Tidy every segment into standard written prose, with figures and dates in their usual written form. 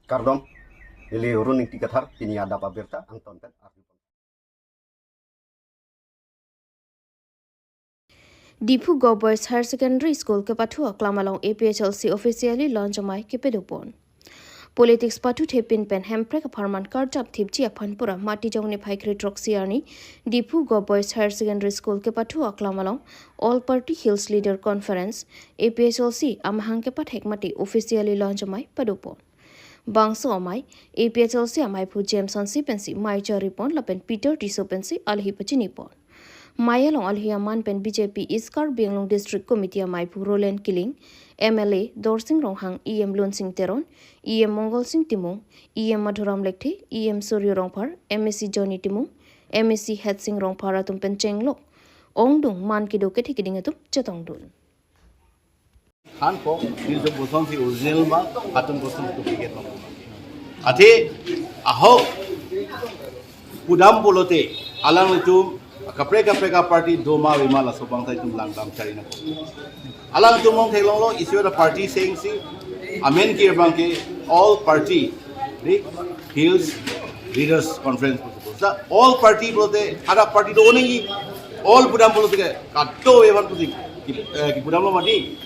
Kardom ili runing tikathar kini ada pabirta Anton pen Dipu Boys Higher Secondary School ke pathua klamalong APHLC officially launch mai ke pedupon. Politics patu thepin pen hemprek apartment card jab thipchi aphanpura mati jongni phaikri troxiani Dipu Boys Higher Secondary School ke pathua klamalong All Party Hills Leader Conference APHLC amhang ke pathek mati officially launch mai pedupon. Bangso amai APHLC amai phu Jameson si pensi mai charipon lapen Peter Tiso pensi alhi pachinipon. Mayalong Alhiaman pen BJP Iskar Benglong District Committee Mai Roland Killing, MLA Dorsing Ronghang EM Lun Singh Teron, EM Mongol Singh Timung, EM Madhuram Lekthi, EM Suryo Rongphar, MSc Johnny Timung, MSc Het Singh Rongphar atum pen Chenglok, Ongdung Man Kido ke thikiding atum Chatongdun. Han ko nizo boson si original ma atum boson duplicate ma. Ate aho pudam bolote alang itum kapre party doma wima la sobang tai tum langdam chari na alang tum mong thelong lo issue the party saying si amen ki bangke all party hills leaders conference sa all party bolte ada party do onengi all budam bolote katto evan puti ki budam lo mati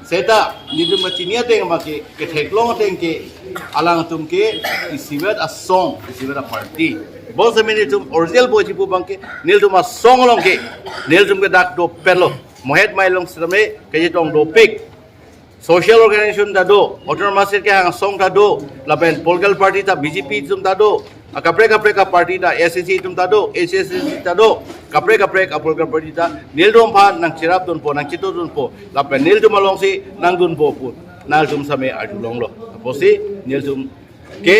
seta nidum machinia teng make ke theklong teng ke alang tum ke isiwet a song isiwet a party Bos semini tum original boy cipu bangke nil tum a song long ke nil tum ke dak do pelo mohet mai long srame ke jitong do pick social organization da do autonomous ke hang song da do laben political party ta BJP tum da do kapre ka party da SSC tum da do HSC da do kapre ka political party ta nil dom pha nang chirap don po nang chito don po laben nil tum along si nang dun po pu nal tum same adu long lo posi nil tum ke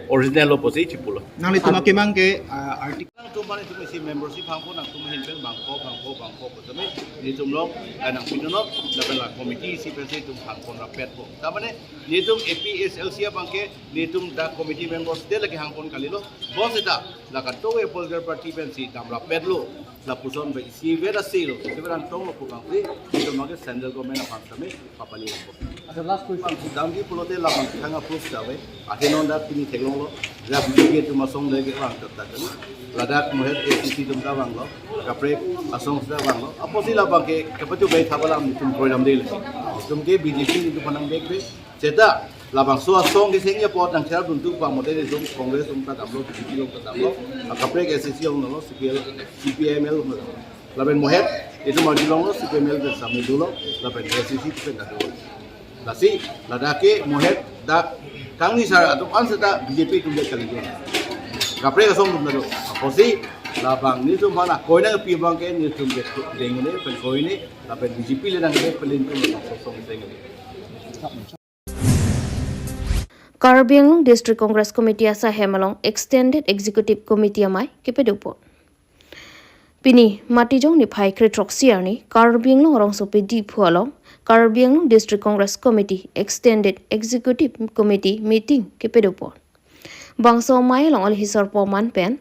original lo posi cipulo nang itu makimang ke artikel tu mane tu si membership hangko nang tu hin pen bangko potame ni tum long nang pinonop dapat la committee si pese tum hangko na pet po tamane ni tum APHLC bangke ni tum da committee members de lagi hangkon kalilo bos eta la ka to e political party pen si tamra pet lo la puson be si vera silo si vera tong lo pukang ni tum mage central government of asame papali ko ada last question damgi pulote la bang thanga proof dawe athenon da tini thelong lo la bige tu masong lege wang ta ladak mohet ACC tum ta wang lo kapre asong sa wang lo aposi la bang ke kapatu bai thabalam tum program dile tum ke BJP tu panang bek be cheta la bang so asong ke sengya pot nang chara dun tu pa model tum congress tum ta damlo BJP lo ta damlo kapre ke ACC lo no CPML la ben mohet itu ma dilong lo CPML ke samne dulo la ben ACC tu ta do lasi ladake mohet dak kang ni sar atau an seta BJP tum de kali do kapre ka song tum do posi la bang ni tum bana koina pi bang ke ni tum de dengene pen koine la pen BJP le nang de pelin tum song dengene Karbianglong District Congress Committee asa hemalong Extended Executive Committee amai kepedupo Pini matijong ni phai kretroxiar ni Karbianglong rong sope di phualong Karbianglong District Congress Committee Extended Executive Committee meeting kepedupo Bangso mayalong al hisar poman pen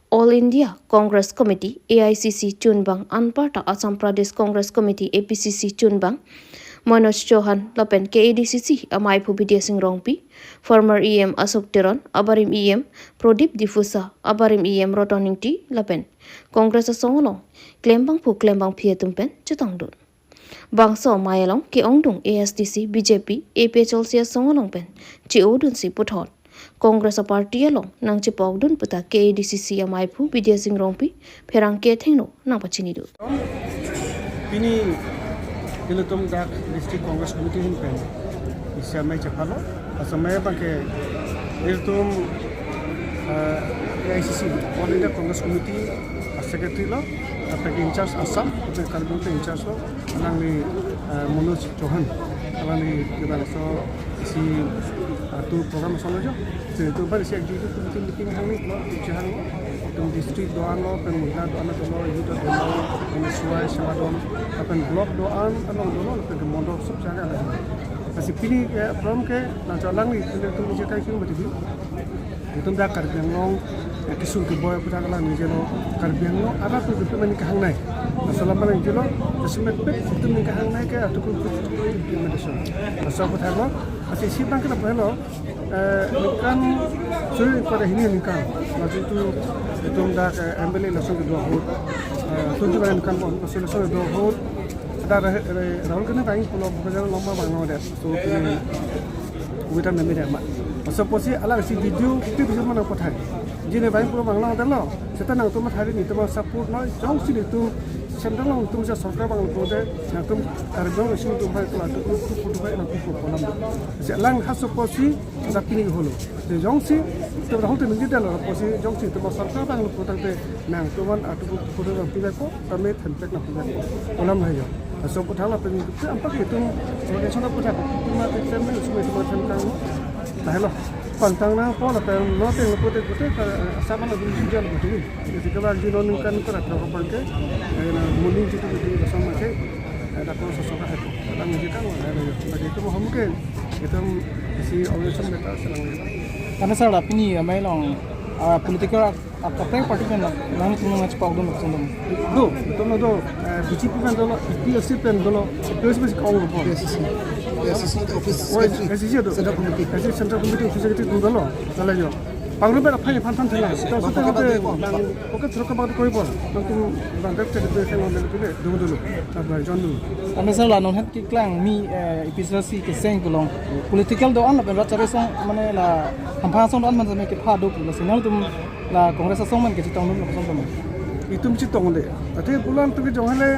All India Congress Committee AICC Chunbang Anparta Assam Pradesh Congress Committee APCC Chunbang Manoj Chauhan lapen KADCC amai phu BDS Singh Rongpi former EM Ashok Teron abarim EM Prodip Difusa abarim EM Rotoningti lapen Congress asongolong klembang phie tumpen chutangdun Bangso mayalong ke ongdung ASDC BJP APHLC asongolong pen chi odun si puthot Congress party along nang chi pogdun puta KADCC amai phu BDS Singh Rongpi pherang ke thengno nang pachini du ini Dilutum dak District Congress Committee hin pen isya mai chapalo asamay bangke dilutum AICC All India Congress Committee Secretary lo apek in charge Assam apek kalbun in charge lo anang ni Manoj Chauhan anang ni gimana so si tu program solo jo tu bar si executive committee meeting hang ni lo jahan lo tum district doan lo pen mula doan lo itu doan lo ini suai sama doan pen block doan anong doan pen mondo sub jaga lah kasi pini from ke na jalang ni pen tu je kai king berarti itu dah Karbianglong kisung ke boy putar lah ni jelo karbiang lo ada tu betul main kahang naik selama ni jelo semet pet itu main kahang naik ke atau pun medicine asal putar lo asal si bang kena lo kan sulit pada ini kan macam itu dah ambil langsung ke dua hut tujuh kan langsung ke dua hut ada Rahul kena tanya pulau berjalan lomba bangau deh so ini kita memang dah mak asal posi alang si video itu bisa mana potai jadi banyak pulau bangau dah lo setelah nang tu mat hari ni tu mat support lo jauh sih itu sendal lo tu bisa sorka bangau tu deh nang tu karbo mesin tu baik kalau tu baik nang tu kolam si alang khas posi tapi ni holo jauh sih tu Rahul tu menjadi dah lo posi jauh sih tu mat sorka bangau tu tapi nang tu man atau tu nang tu baik ko tapi tempat nang tu baik ko kolam lah ya so putala pengen itu apa gitu sebagai contoh putala cuma temen semua tentang dah pantang na pola pero no tengo pote sama na dulu jual betul jadi kalau jino nungkan kerat berapa bangke na muling itu betul sama ke ada kalau sesuatu itu dalam menjadikan bagi itu mungkin itu si organisasi mereka selang karena saya ini mai long political apa parti kan nang tu macam apa dulu macam do itu no do BJP kan dulu APHLC kan dulu APHLC kau lupa SCC do SCC Central Committee office itu dulu salah jo panggil berapa ni pantan telah kita sudah ada oke terus kembali kau ibu nanti banyak cerita yang orang dulu apa John dulu karena saya non hat kiklang mi APHLC ke seng kulong political do an apa cara song mana lah hampir song an mana ke padu pula senal tu lah kongres song man ke citang dulu song tu itu mesti tong deh tapi bulan tu ke jangan le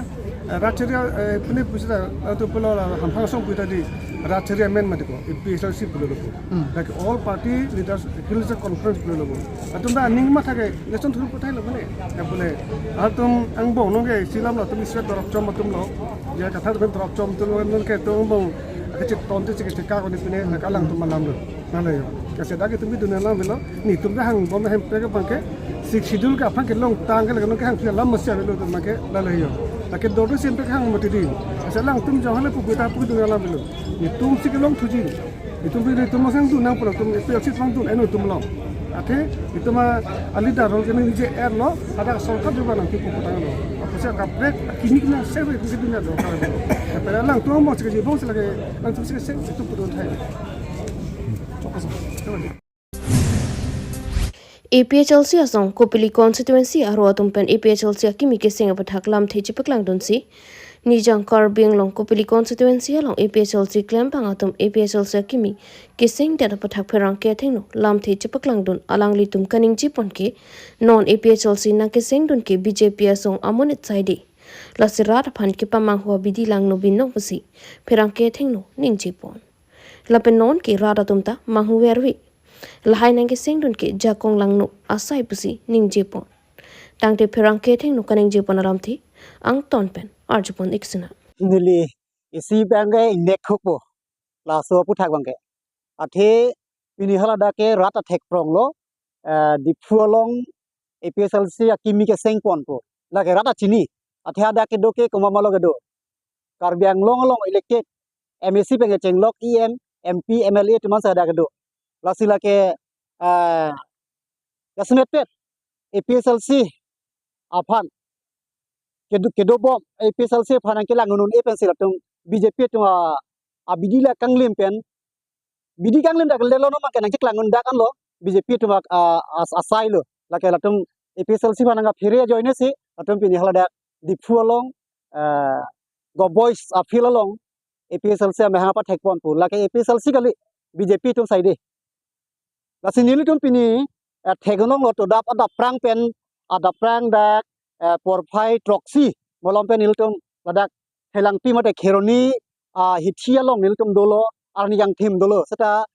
raceria punya pusat atau pulau lah hampir song kita di raceria men mati ko APHLC pulau logo like all party leaders leadership conference pulau logo atau dah ning mah thake lesson tu putai logo ne yang boleh atau ang bong nong ke silam lo tu mesti dorok com atum lo ya kata tu dorok com tu nong ke tu bong kecil tontu cikgu kau ni punya nak alang tu malam lo mana yo kasi dah kita dunia lam lo ni tu dah hang bom hem pega bangke sidul ka phang ke long tang ke lo ke hang lam mesti lo tu make lalu yo tapi dodo sempre hang mati di asalang tum jangan le pukuta puku dunia lam lo ni tum sik long tuji itu bila tum masang tu nang pulau tum APHLC phang tu enu tum long ate itu mah alida rol kena ni je air lo ada solkat juga nanti pukuta lo apa sih kaprek kini kena sebe di dunia do tapi lang tu mau sekali bong selagi lang tu sekali itu putu thai APHLC asong Kopili constituency aro atumpen APHLC akimi ke singa pathak lam the chipaklang dunsi nijang karbing long Kopili constituency along APHLC claim pangatum APHLC akimi ke sing da pathak pherang ke thengno lam the chipaklang dun alang litum kaning jipon ke non APHLC na ke sing dun ke BJP asong amonit saidi lasirat phan ke pamang huwa bidi lang no bin no pusi pherang ke thengno ning jipon lapen non ke rada tumta mahu werwi lahai nang ke sengdun ke jakong langno asai pusi ning jepon tangte pherang ke theng no kaning jepon aram thi ang ton pen arjupon iksina nili isi bangge nekhopo la so puthak bangge athe pini hala da ke rata thek prong lo di phualong APHLC akimi ke sengpon po la ke rata chini athe ada ke do ke komama lo ke do karbiang long long elected MAC bangge chenglok EM MP MLA tuman sa da ke do la sila ke kasmet pet APHLC aphan kedo bom APHLC phanang ke langunun APHLC latung BJP tu abidi la kanglim pen bidi kanglim dak lelo no makan nang langun dak an lo BJP tu asai lo la ke latung APHLC phanang phere join si latung pini hala dak di phualong go boys appeal along APHLC me ha pa thekpon pu la ke APHLC kali BJP tu sai de la sinili tum pini thegonong lo to dap ada prang pen ada prang dak porphai troxy molom pen niltum ladak helang pi mate kheroni hitia long niltum dolo arni yang thim dolo seta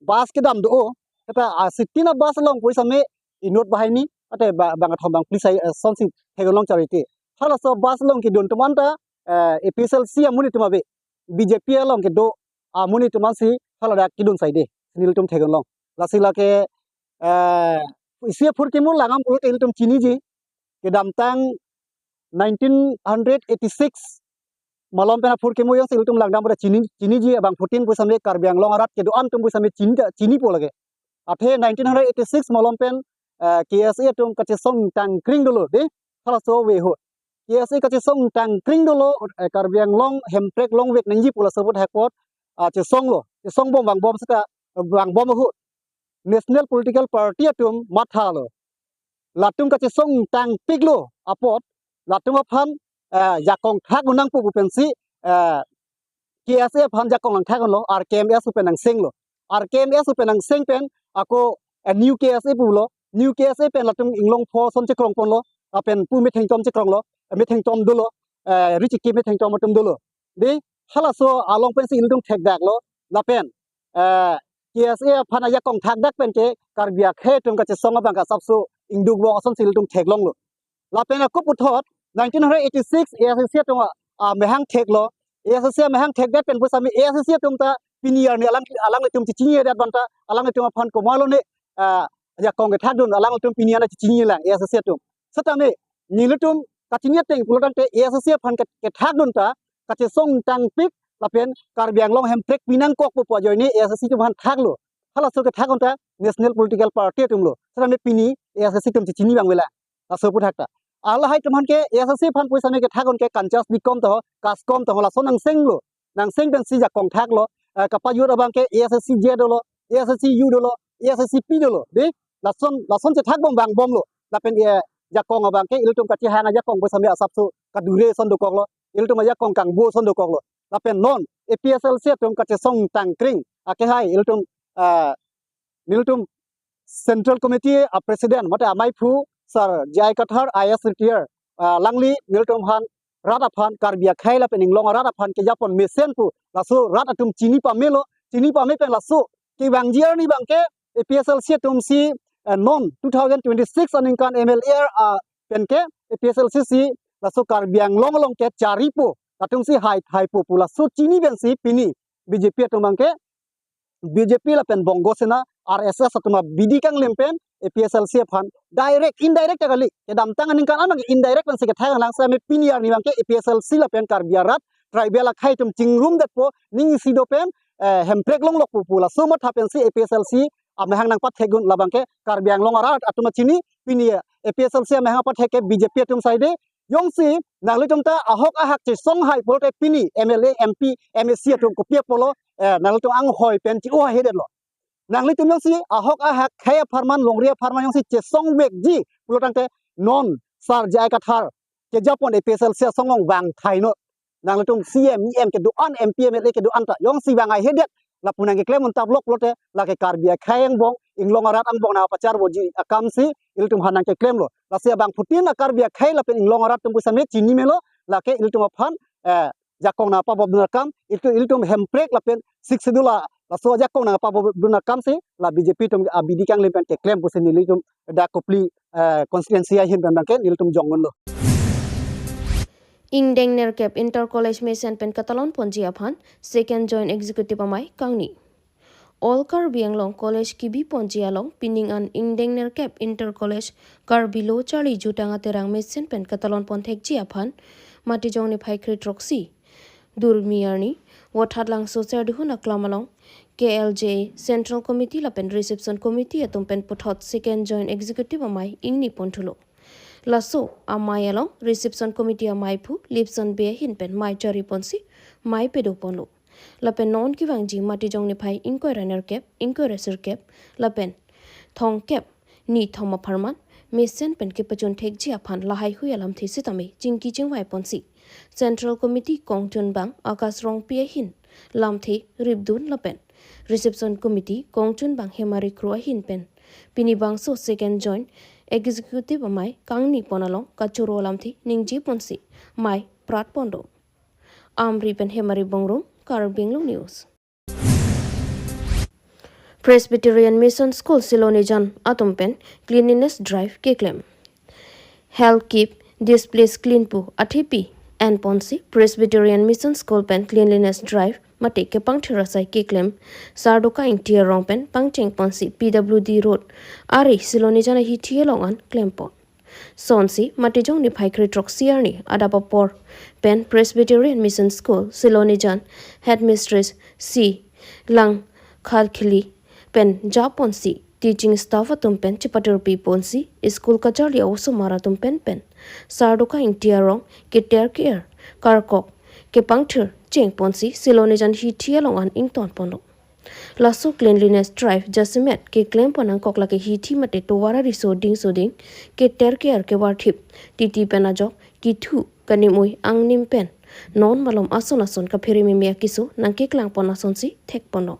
bas ke dam do seta sitina bas long poisa me inot bahai ni ate bang thom bang plisai sonsi thegonong charity hala so bas long ki don tumanta APHLC amuni tumabe BJP long ke do amuni tumansi hala dak kidun saide niltum thegonong lasila ke isia furkimu langam pulut niltum chini ji ke damtang 1986 malom pena furkimu yang niltum langdam pada chini ji abang 14 pusame karbiang long arat ke do antum pusame chini po lage athe 1986 malom pen KSA tum kache song tang kring dulu de khala so we ho KSA kache song tang kring dulu karbiang long hemprek long wek nangji pula sebut hakot che song lo che song bom bang bom saka bang bom ho national political party tum matha lo latung kache song tang piglo apot latung aphan yakong thak unang pu pensi KSA phan jakong lang thak lo RKMS penang sing lo RKMS penang sing pen ako new KSA pu lo new KSA pen latung inglong pho son che krong pon lo pen pu mi theng tom che krong lo mi theng tom do lo richi ki mi theng tom tum do lo de hala so along pen si ilung thek dak lo la pen KSA phana yakong thak dak pen ke karbia khe tum ka che songa bang ka sapsu induk wo son sil tum thek long lo la pen ko puthot 1986 ASC tum mehang thek lo ASC mehang thek dak pen pusami ASC tum ta pinier ni alang tum chi chi dat banta alang tum phan ko malo ne yakong ke thak dun alang tum pinier na chi chi lang ASC tum satame nilutum katinya teng pulotan te ASC phan ke thak dun ta ka che song tang pik la pen karbiang long hem prek pinang kok po po joini ASC tum han thak lo hala so ke thak on ta national political party tum lo satame pini ASC tum chi chi bang wela la so pu thak ta ala hai tum han ke ASC phan puisa me ke thak on ke kanchas bikom to kaskom to la so nang seng lo nang seng ben si jakong thak lo ka pa yur abang ke ASC je do lo ASC u do lo ASC p do lo de la son che thak bom bang bom lo la pen jakong abang ke iltum ka chi hana jakong puisa me asap so ka dure son do kok lo iltum jakong kang bo son do kok lo la pen non APHLC tum ka che song tang kring ake hai iltum central committee president mata amai phu sir jai kathar IS retire langli iltum han rata phan karbia khai la pening long rata phan ke japon mesen pu la so rata tum chini pa melo chini pa me pen la so ki bang year ni bang ke APHLC tum si non 2026 aning kan MLA pen ke APHLC si la so karbiang long ke chari pu latung si hai pu la so chini ben si pini BJP tum bang ke BJP la pen bongo sena RSS atuma BD kang lempen APHLC phan direct indirect kali ke dam tang aning kan amang indirect pen se ke thang lang sa me piniar ni bang ke APHLC la pen karbiarat tribal khai tum chingrum dat po ning si do pen hemprek long lok pu la so mo tha pen si APHLC amhang nang pat thegun labang ke karbiang long arat atuma chini pini APHLC amhang pat theke BJP tum saide yong si nang le tum ta ahok ahak che song hai pol ke pini MLA MP MSC tum ko pia polo nang tum ang hoi pen ti o hedet lo nang le tum yong si ahok ahak khaya farman longria farman yong si che song bek ji pulotang te non sar jai kathar ke japon APHLC songong wang thai no nang le tum CM ke du an MP MLA ke du an ta yong si wang ai hedet la punang ke klem on tab lok lote la ke karbia khayeng bong inglong arat ang bong na pacar boji akam si iltum hanang ke klem lo la sia bang putin karbia khay la pen inglong arat tum pusa me chini melo la ke iltum phan jakong na pa bob na kam iltum hemprek la pen sik sedula la so jakong na pa bob na kam si la BJP tum abidi kang lempen ke klem pusa ni iltum da kopli constituency hin bang ke iltum jongon lo Ingdeng Nerkep Inter College Mission Pen Catalan Ponji Aphan Second Joint Executive Amai Kangni All Karbiang Long College Kibi Ponji Along Pinning an Ingdeng Nerkep Inter College Karbilo Charlie Jutanga Terang Mission Pen Catalan Pontek Ji Aphan Mati Jong ni Pai Krit Roxy Durmiarni Wathad Lang Socer Duhun Aklamalong KLJ Central Committee Lapen Reception Committee Atum Pen Puthot Second Joint Executive Amai Ingni Pontulo Lasso amai along reception committee amai phu lipson be hin pen mai chari ponsi mai pedo ponlo lapen non ki wangji mati jong ni phai inquirer cap inquirer cap lapen thong cap ni thoma pharman mission pen ke pachon thek ji aphan lahai hu alam thi sitame chingki chingwai ponsi central committee kongchun bang akas rong pe hin lam thi ribdun lapen reception committee kongchun bang hemari kro hin pen pini bang so second joint Executive amai kangni ponalong kachuro lamthi ningji ponsi mai prat pondo amri pen hemari bongrong Karbinglo News Presbyterian Mission School Silonijan atompen cleanliness drive ke claim help keep this place clean pu athipi and ponsi Presbyterian Mission School pen cleanliness drive mate ke pangthirasai ke claim sardoka intier rong pen pangcheng ponsi PWD road ari siloni jana hi thielongan claim pon sonsi mate jong ni phaikri troxier ni adapapor pen Presbyterian Mission School siloni jan headmistress C lang khalkhili pen japonsi teaching staff atumpen chipater pi ponsi school kachali also mara tumpen pen sardoka intiarong ke ter care karkok ke puncture cheng ponsi silonijan hi thialong an ington pono lasso cleanliness drive jasimet ke claim ponang kokla ke hi thi mate towara risoding ke ter care ke warthip titi penajok ki thu kanimoi angnim pen non malom ason ka pheri me kisu nang ke klang pona sonsi thek pono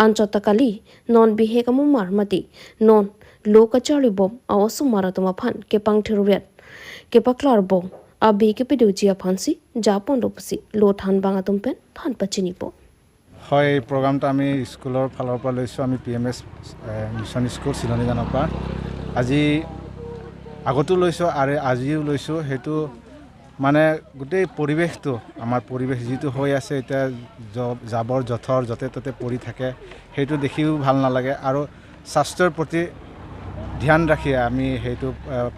anchotakali non bihe kamumar mati non lokachari bom awasu maratuma phan ke pangthirwet ke paklar bom abi ke pedujia phansi japon dopsi lo than banga tumpen than pachini po হয় প্ৰগ্ৰামটো আমি স্কুলৰ ফালৰ পৰা লৈছোঁ আমি PMS mission school চিলনি জানৰ পৰা আজি আগতো লৈছোঁ আৰু আজিও লৈছোঁ সেইটো মানে গোটেই পৰিৱেশটো আমাৰ পৰিৱেশ যিটো হৈ আছে এতিয়া জাবৰ জথৰ য'তে ত'তে পৰি থাকে সেইটো দেখিও ভাল নালাগে আৰু স্বাস্থ্যৰ প্ৰতি ধ্যান ৰাখি আমি সেইটো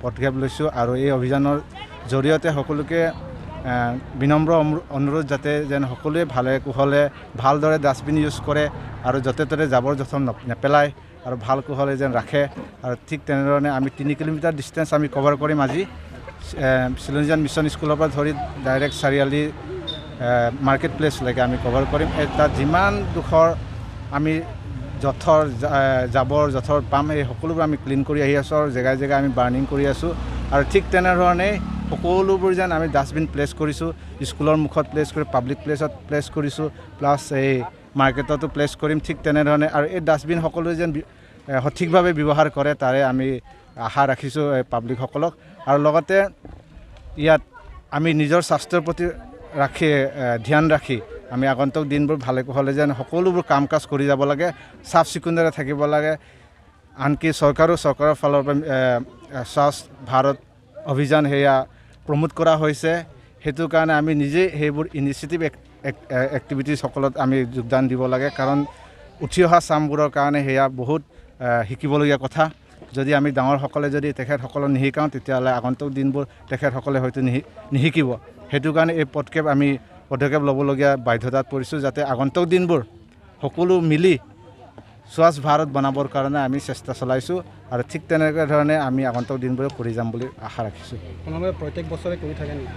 পদক্ষেপ লৈছোঁ আৰু এই অভিযানৰ জৰিয়তে সকলোকে বিনম্ৰ অনুৰোধ যাতে যেন সকলোৱে ভালে কুশলে ভালদৰে ডাষ্টবিন ইউজ কৰে আৰু য'তে ত'তে জাবৰ জথৰ নেপেলায় আৰু ভাল কুশলে যেন ৰাখে আৰু ঠিক তেনেধৰণে আমি 3 কিলোমিটাৰ ডিষ্টেঞ্চ আমি কভাৰ কৰিম আজি চিলনিজান মিছন স্কুলৰ পৰা ধৰি ডাইৰেক্ট চাৰিআলি মাৰ্কেট প্লেচলৈকে আমি কভাৰ কৰিম তাত যিমান দুখৰ আমি জথৰ জাবৰ জথৰ পাম এই সকলোবোৰ আমি ক্লিন কৰি আহি আছোঁ আৰু জেগাই জেগাই আমি বাৰ্ণিং কৰি আছোঁ আৰু ঠিক তেনেধৰণে সকলোবোৰ যেন আমি ডাষ্টবিন প্লেচ কৰিছোঁ স্কুলৰ মুখত প্লেচ কৰি পাব্লিক প্লেচত প্লেচ কৰিছোঁ প্লাছ এই মাৰ্কেটতো প্লেচ কৰিম ঠিক তেনেধৰণে আৰু এই ডাষ্টবিন সকলোৱে যেন সঠিকভাৱে ব্যৱহাৰ কৰে তাৰে আমি আশা ৰাখিছোঁ পাব্লিকসকলক আৰু লগতে ইয়াত আমি নিজৰ স্বাস্থ্যৰ প্ৰতি ধ্যান ৰাখি আমি আগন্তুক দিনবোৰ ভালে কুশলে যেন সকলোবোৰ কাম কাজ কৰি যাব লাগে চাফ চিকুণৰে থাকিব লাগে আনকি চৰকাৰৰ ফালৰ পৰা স্বচ্ছ ভাৰত অভিযান সেয়া প্ৰমোট কৰা হৈছে সেইটো কাৰণে আমি নিজে সেইবোৰ ইনিচিয়েটিভ এক্টিভিটিজ সকলত আমি যোগদান দিব লাগে কাৰণ উঠি অহা চামবোৰৰ কাৰণে সেয়া বহুত শিকিবলগীয়া কথা যদি আমি ডাঙৰসকলে যদি তেখেতসকলক নিশিকাওঁ তেতিয়াহ'লে আগন্তুক দিনবোৰ তেখেতসকলে হয়তো নিশিকিব সেইটো কাৰণে এই পদক্ষেপ ল'বলগীয়া বাধ্যতাত পৰিছোঁ যাতে আগন্তুক দিনবোৰ সকলো মিলি স্বচ্ছ ভাৰত বনাবৰ কাৰণে আমি চেষ্টা চলাইছোঁ আৰু ঠিক তেনেকুৱা ধৰণে আমি আগন্তুক দিনবোৰ কৰি যাম বুলি আশা ৰাখিছোঁ আপোনালোকে প্ৰত্যেক বছৰে কৰি থাকে নেকি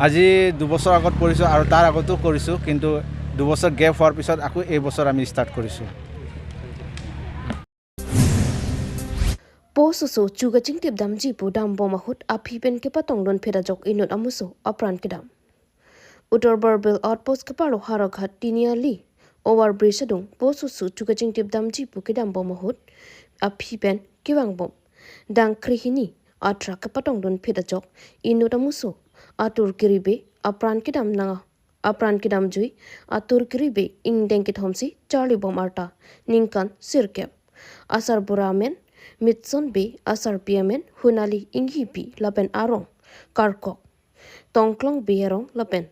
আজি 2 বছৰ আগত কৰিছোঁ আৰু তাৰ আগতো কৰিছোঁ কিন্তু 2 বছৰ গেপ হোৱাৰ পিছত আকৌ এই বছৰ আমি ষ্টাৰ্ট কৰিছোঁ Posusu juga jingtip dam jipu dam bomahut api pen ke patong don pheda jok inut amuso apran kedam. Utor Barbil outpost ke paro haraghat tiniali over bridge adung posusu juga jingtip dam jipu ke dam bomahut api pen ke wang bom. Dang krihini atra ke patong don pheda jok inut amuso atur kiribe apran kedam nanga. Apran kedam jui atur kiribe ing dengkit homsi Charlie bom arta ningkan sirkep. Asar buramen Mitson be asar piamen hunali inghipi lapen arong karkok tongklong be arong lapen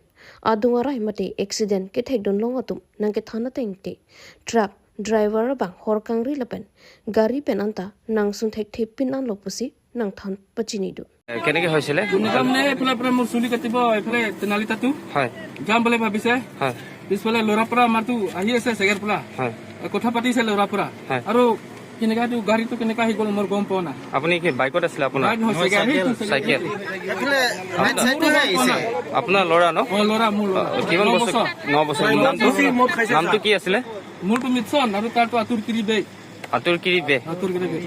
adungarai mate accident ke thek don longatum nang ke thana tengte truck driver bang horkangri lapen gari pen anta nang sun thek thep pin an lopusi nang than pachini du কেনেকৈ হৈছিলে গুণগামনে এফালে পৰা মোৰ চুলি কাটিব এফালে তেনালিতাটো হয় যাম বুলি ভাবিছে হয় পিছফালে ল'ৰা পৰা আমাৰতো আহি আছে চেগাৰ পৰা হয় কথা পাতিছে ল'ৰা পৰা আৰু কেনেকাটো গাড়ীটো কেনেকা আহি গ'ল মোৰ গম পোৱা নাই আপুনি কি বাইকত আছিলে আপোনাৰ বাইক নহয় চাইকেল আপোনাৰ ল'ৰা ন ল'ৰা মোৰ ল'ৰা কিমান বছৰ 9 বছৰ নামটো কি আছিলে মোৰটো মিছন আৰু তাৰটো আতুৰ কিৰি বে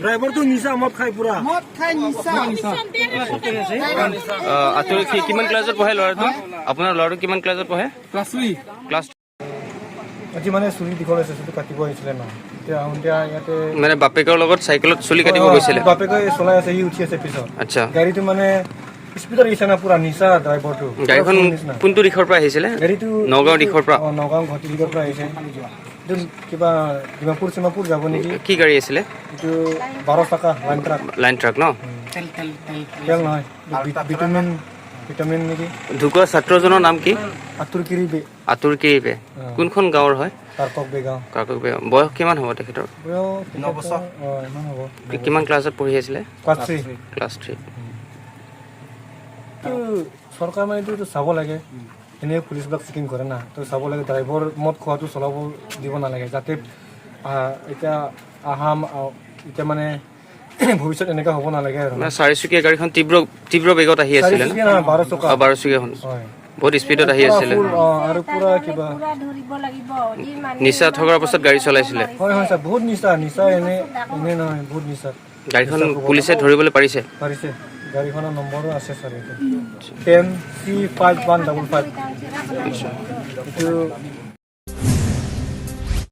ড্ৰাইভাৰটো নিচা মদ খাই পুৰা আতুৰ কিমান ক্লাছত পঢ়ে ল'ৰাটো আপোনাৰ ল'ৰাটো কিমান ক্লাছত পঢ়ে ক্লাছ আজি মানে চুলি দীঘল আছে চুলি কাটিব আহিছিলে না ইয়াতে মানে বাপেকৰ লগত চাইকেলত চুলি কাটিব গৈছিলে বাপেকে চলাই আছে ই উঠি আছে পিছত আচ্ছা গাড়ীটো মানে স্পীডত আহিছে না পুৰা নিচা ড্ৰাইভাৰটো গাড়ীখন কোনটো দিশৰ পৰা আহিছিলে গাড়ীটো নগাঁও দিশৰ পৰা নগাঁও ঘাটি দিশৰ পৰা আহিছে কিবা ডিমাপুৰ যাব নেকি কি গাড়ী আছিলে এইটো 12 টকা লাইন ট্ৰাক ন তেল নহয় ভিটামিন নেকি ঢুকুৱা ছাত্ৰজনৰ নাম কি আতুৰ কিৰিবে কোনখন গাঁৱৰ হয় কাৰকক বেগাঁও বয়স কিমান হ'ব তেখেতৰ 9 বছৰ ইমান হ'ব কিমান ক্লাছত পঢ়ি আছিলে ক্লাছ 3 চৰকাৰ মানে এইটো চাব লাগে এনে পুলিচবিলাক চেকিং কৰে না তো চাব লাগে ড্ৰাইভাৰ মদ খোৱাটো চলাব দিব নালাগে যাতে এতিয়া আহাম এতিয়া মানে ভৱিষ্যত এনেকুৱা হ'ব নালাগে আৰু চাৰিচকীয়া গাড়ীখন তীব্ৰ বেগত আহি আছিলে 12 চকীয়াখন বহুত স্পীডত আহি আছিলে আৰু পুৰা কিবা নিচা থকাৰ পাছত গাড়ী চলাইছিলে হয় হয় ছাৰ বহুত নিচা এনে নহয় বহুত নিচা গাড়ীখন পুলিচে ধৰিবলৈ পাৰিছে গাড়ীখনৰ নম্বৰো আছে ছাৰ এইটো 10C5155 এইটো